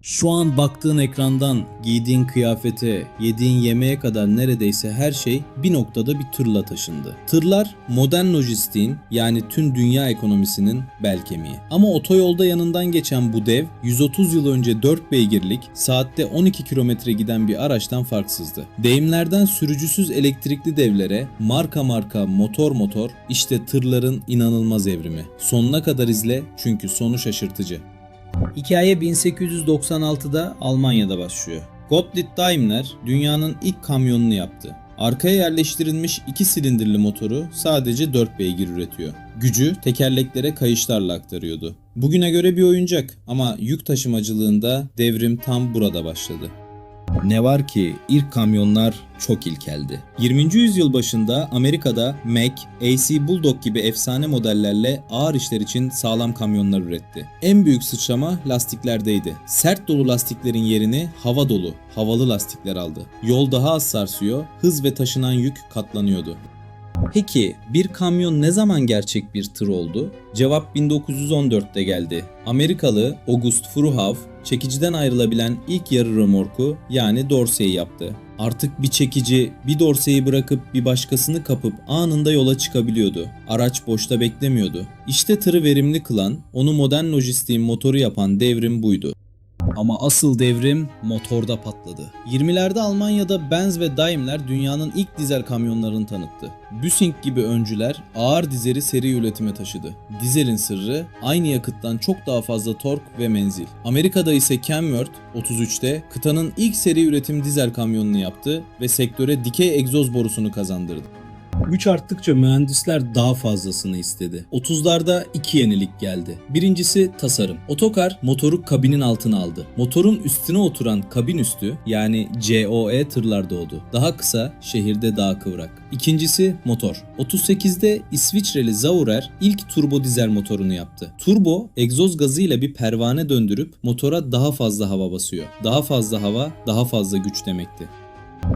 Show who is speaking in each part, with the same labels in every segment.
Speaker 1: Şu an baktığın ekrandan giydiğin kıyafete, yediğin yemeğe kadar neredeyse her şey bir noktada bir tırla taşındı. Tırlar modern lojistiğin yani tüm dünya ekonomisinin bel kemiği. Ama otoyolda yanından geçen bu dev 130 yıl önce 4 beygirlik saatte 12 kilometre giden bir araçtan farksızdı. Deyimlerden sürücüsüz elektrikli devlere marka marka motor işte tırların inanılmaz evrimi. Sonuna kadar izle çünkü sonu şaşırtıcı. Hikaye 1896'da Almanya'da başlıyor. Gottlieb Daimler dünyanın ilk kamyonunu yaptı. Arkaya yerleştirilmiş 2 silindirli motoru sadece 4 beygir üretiyor. Gücü tekerleklere kayışlarla aktarıyordu. Bugüne göre bir oyuncak ama yük taşımacılığında devrim tam burada başladı. Ne var ki ilk kamyonlar çok ilkeldi. 20. yüzyıl başında Amerika'da Mack, AC Bulldog gibi efsane modellerle ağır işler için sağlam kamyonlar üretti. En büyük sıçrama lastiklerdeydi. Sert dolu lastiklerin yerini hava dolu, havalı lastikler aldı. Yol daha az sarsıyor, hız ve taşınan yük katlanıyordu. Peki bir kamyon ne zaman gerçek bir tır oldu? Cevap 1914'te geldi. Amerikalı August Fruhauf çekiciden ayrılabilen ilk yarı römorku yani dorseyi yaptı. Artık bir çekici bir dorseyi bırakıp bir başkasını kapıp anında yola çıkabiliyordu. Araç boşta beklemiyordu. İşte tırı verimli kılan, onu modern lojistiğin motoru yapan devrim buydu. Ama asıl devrim motorda patladı. 20'lerde Almanya'da Benz ve Daimler dünyanın ilk dizel kamyonlarını tanıttı. Büsing gibi öncüler ağır dizeli seri üretime taşıdı. Dizelin sırrı aynı yakıttan çok daha fazla tork ve menzil. Amerika'da ise Kenworth 33'te kıtanın ilk seri üretim dizel kamyonunu yaptı ve sektöre dikey egzoz borusunu kazandırdı. Güç arttıkça mühendisler daha fazlasını istedi. 30'larda iki yenilik geldi. Birincisi tasarım. Otokar motoru kabinin altına aldı. Motorun üstüne oturan kabin üstü yani COE tırlar doğdu. Daha kısa, şehirde daha kıvrak. İkincisi motor. 38'de İsviçreli Saurer ilk turbo dizel motorunu yaptı. Turbo, egzoz gazıyla bir pervane döndürüp motora daha fazla hava basıyor. Daha fazla hava, daha fazla güç demekti.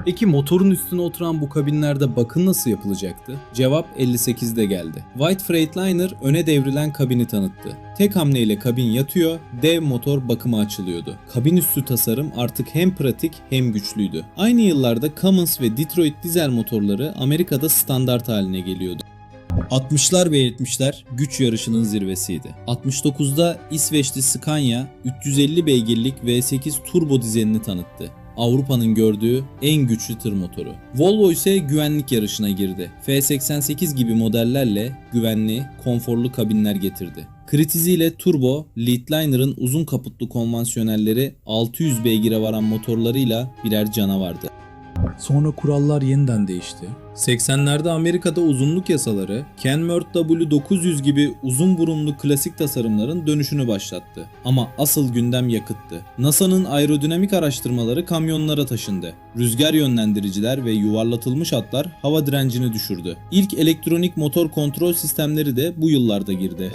Speaker 1: Peki motorun üstüne oturan bu kabinlerde bakım nasıl yapılacaktı? Cevap 58'de geldi. White Freightliner öne devrilen kabini tanıttı. Tek hamleyle kabin yatıyor, dev motor bakıma açılıyordu. Kabin üstü tasarım artık hem pratik hem güçlüydü. Aynı yıllarda Cummins ve Detroit dizel motorları Amerika'da standart haline geliyordu. 60'lar ve 70'ler güç yarışının zirvesiydi. 69'da İsveçli Scania 350 beygirlik V8 turbo dizelini tanıttı. Avrupa'nın gördüğü en güçlü tır motoru. Volvo ise güvenlik yarışına girdi. F88 gibi modellerle güvenli, konforlu kabinler getirdi. Kritiziyle turbo, Leadliner'ın uzun kaputlu konvansiyonelleri 600 beygire varan motorlarıyla birer canavardı. Sonra kurallar yeniden değişti. 80'lerde Amerika'da uzunluk yasaları Kenworth W900 gibi uzun burunlu klasik tasarımların dönüşünü başlattı. Ama asıl gündem yakıttı. NASA'nın aerodinamik araştırmaları kamyonlara taşındı. Rüzgar yönlendiriciler ve yuvarlatılmış hatlar hava direncini düşürdü. İlk elektronik motor kontrol sistemleri de bu yıllarda girdi.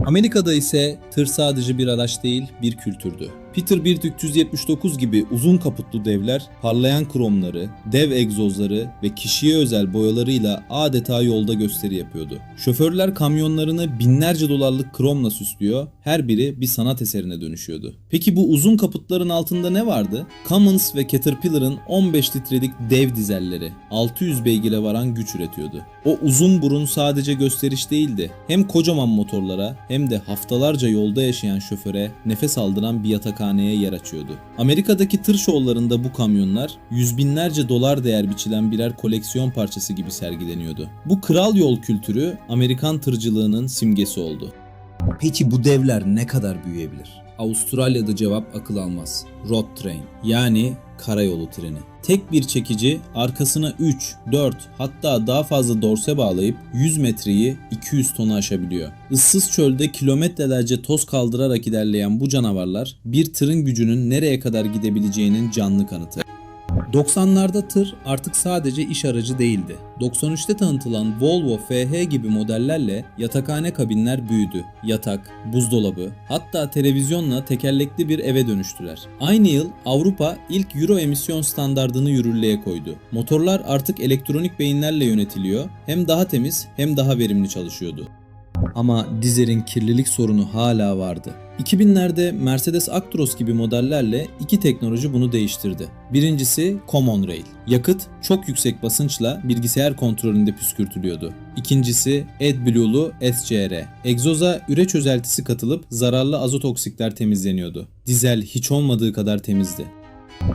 Speaker 1: Amerika'da ise tır sadece bir araç değil, bir kültürdü. Peterbilt 379 gibi uzun kaputlu devler, parlayan kromları, dev egzozları ve kişiye özel boyalarıyla adeta yolda gösteri yapıyordu. Şoförler kamyonlarını binlerce dolarlık kromla süslüyor, her biri bir sanat eserine dönüşüyordu. Peki bu uzun kaputların altında ne vardı? Cummins ve Caterpillar'ın 15 litrelik dev dizelleri, 600 beygire varan güç üretiyordu. O uzun burun sadece gösteriş değildi. Hem kocaman motorlara hem de haftalarca yolda yaşayan şoföre nefes aldıran bir yatakhaneye yer açıyordu. Amerika'daki tır şovlarında bu kamyonlar yüz binlerce dolar değer biçilen birer koleksiyon parçası gibi sergileniyordu. Bu kral yol kültürü Amerikan tırcılığının simgesi oldu. Peki bu devler ne kadar büyüyebilir? Avustralya'da cevap akıl almaz. Road train yani karayolu treni. Tek bir çekici arkasına 3, 4 hatta daha fazla dorse bağlayıp 100 metreyi 200 tonu aşabiliyor. Issız çölde kilometrelerce toz kaldırarak ilerleyen bu canavarlar bir tırın gücünün nereye kadar gidebileceğinin canlı kanıtı. 90'larda tır artık sadece iş aracı değildi. 93'te tanıtılan Volvo FH gibi modellerle yatakhane kabinler büyüdü. Yatak, buzdolabı, hatta televizyonla tekerlekli bir eve dönüştüler. Aynı yıl Avrupa ilk Euro emisyon standardını yürürlüğe koydu. Motorlar artık elektronik beyinlerle yönetiliyor, hem daha temiz hem daha verimli çalışıyordu. Ama dizelin kirlilik sorunu hala vardı. 2000'lerde Mercedes Actros gibi modellerle iki teknoloji bunu değiştirdi. Birincisi Common Rail. Yakıt çok yüksek basınçla bilgisayar kontrolünde püskürtülüyordu. İkincisi AdBlue'lu SCR. Egzoza üre çözeltisi katılıp zararlı azot oksikler temizleniyordu. Dizel hiç olmadığı kadar temizdi.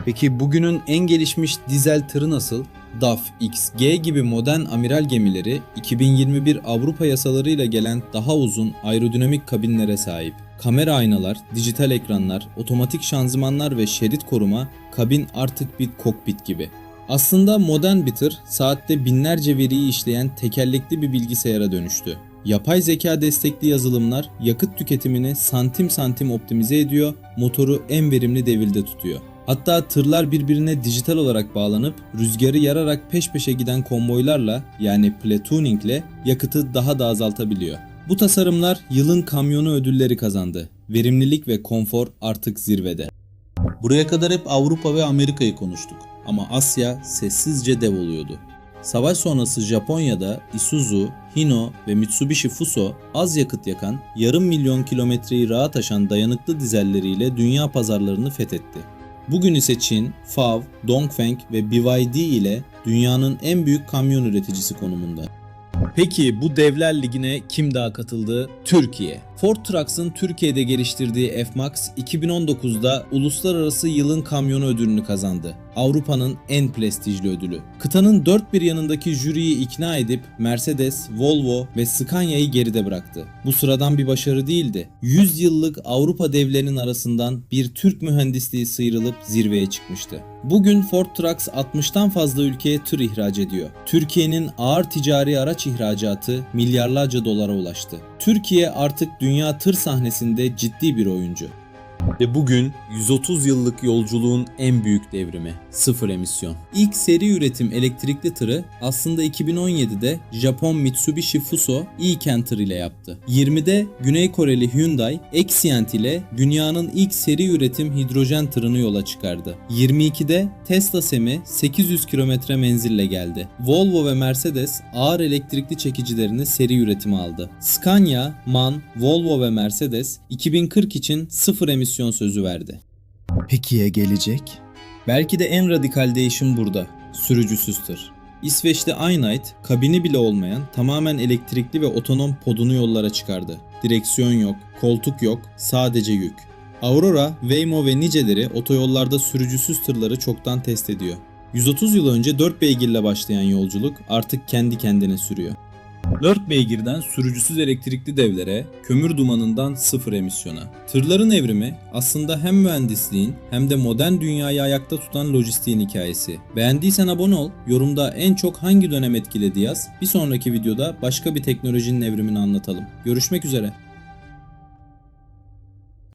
Speaker 1: Peki bugünün en gelişmiş dizel tırı nasıl? DAF XG gibi modern amiral gemileri 2021 Avrupa yasalarıyla gelen daha uzun aerodinamik kabinlere sahip. Kamera aynalar, dijital ekranlar, otomatik şanzımanlar ve şerit koruma, kabin artık bir kokpit gibi. Aslında modern bir tır saatte binlerce veriyi işleyen tekerlekli bir bilgisayara dönüştü. Yapay zeka destekli yazılımlar yakıt tüketimini santim santim optimize ediyor, motoru en verimli devirde tutuyor. Hatta tırlar birbirine dijital olarak bağlanıp rüzgarı yararak peş peşe giden konvoylarla yani platooningle yakıtı daha da azaltabiliyor. Bu tasarımlar yılın kamyonu ödülleri kazandı. Verimlilik ve konfor artık zirvede. Buraya kadar hep Avrupa ve Amerika'yı konuştuk ama Asya sessizce dev oluyordu. Savaş sonrası Japonya'da Isuzu, Hino ve Mitsubishi Fuso az yakıt yakan, yarım milyon kilometreyi rahat aşan dayanıklı dizelleriyle dünya pazarlarını fethetti. Bugün ise Çin, FAW, Dongfeng ve BYD ile dünyanın en büyük kamyon üreticisi konumunda. Peki bu devler ligine kim daha katıldı? Türkiye. Ford Trucks'ın Türkiye'de geliştirdiği F-Max 2019'da Uluslararası Yılın Kamyonu ödülünü kazandı. Avrupa'nın en prestijli ödülü. Kıtanın dört bir yanındaki jüriyi ikna edip Mercedes, Volvo ve Scania'yı geride bıraktı. Bu sıradan bir başarı değildi. 100 yıllık Avrupa devlerinin arasından bir Türk mühendisliği sıyrılıp zirveye çıkmıştı. Bugün Ford Trucks 60'tan fazla ülkeye tır ihraç ediyor. Türkiye'nin ağır ticari araç ihracatı milyarlarca dolara ulaştı. Türkiye artık dünya tır sahnesinde ciddi bir oyuncu. Ve bugün 130 yıllık yolculuğun en büyük devrimi, sıfır emisyon. İlk seri üretim elektrikli tırı aslında 2017'de Japon Mitsubishi Fuso e-Canter ile yaptı. 20'de Güney Koreli Hyundai Exient ile dünyanın ilk seri üretim hidrojen tırını yola çıkardı. 22'de Tesla Semi 800 kilometre menzille geldi. Volvo ve Mercedes ağır elektrikli çekicilerini seri üretime aldı. Scania, MAN, Volvo ve Mercedes 2040 için sıfır emisyon sözü verdi. Peki ya gelecek? Belki de en radikal değişim burada. Sürücüsüz tır. İsveçli Einheit, kabini bile olmayan tamamen elektrikli ve otonom podunu yollara çıkardı. Direksiyon yok, koltuk yok, sadece yük. Aurora, Waymo ve niceleri otoyollarda sürücüsüz tırları çoktan test ediyor. 130 yıl önce 4 beygirle başlayan yolculuk artık kendi kendine sürüyor. 4 beygirden sürücüsüz elektrikli devlere, kömür dumanından sıfır emisyona. Tırların evrimi aslında hem mühendisliğin hem de modern dünyayı ayakta tutan lojistiğin hikayesi. Beğendiysen abone ol, yorumda en çok hangi dönem etkiledi yaz, bir sonraki videoda başka bir teknolojinin evrimini anlatalım. Görüşmek üzere.